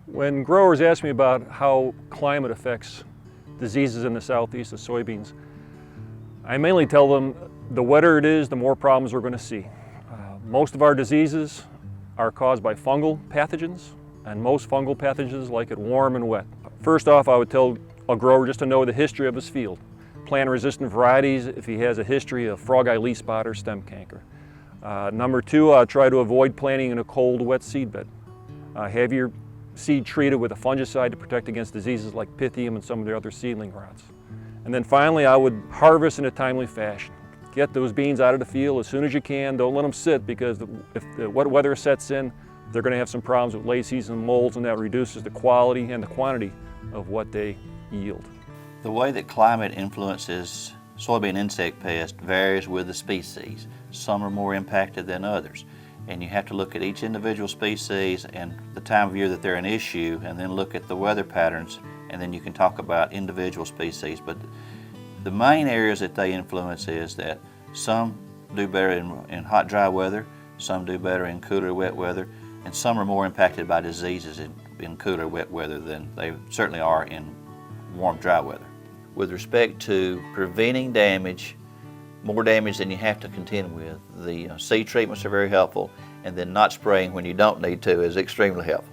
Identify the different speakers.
Speaker 1: When growers ask me about how climate affects diseases in the southeast of soybeans, I mainly tell them the wetter it is, the more problems we're going to see. Most of our diseases are caused by fungal pathogens, and most fungal pathogens like it warm and wet. First off, I would tell a grower just to know the history of his field. Plant resistant varieties if he has a history of frog eye leaf spot or stem canker. Number two, try to avoid planting in a cold, wet seed bed. Have your seed treated with a fungicide to protect against diseases like Pythium and some of the other seedling rots. And then finally, I would harvest in a timely fashion. Get those beans out of the field as soon as you can. Don't let them sit, because if the wet weather sets in, they're going to have some problems with late season molds, and that reduces the quality and the quantity of what they yield.
Speaker 2: The way that climate influences soybean insect pest varies with the species. Some are more impacted than others, and you have to look at each individual species and the time of year that they're an issue, and then look at the weather patterns, and then you can talk about individual species. But the main areas that they influence is that some do better in hot, dry weather, some do better in cooler, wet weather, and some are more impacted by diseases in cooler, wet weather than they certainly are in warm, dry weather. With respect to preventing damage, more damage than you have to contend with, the seed treatments are very helpful, and then not spraying when you don't need to is extremely helpful.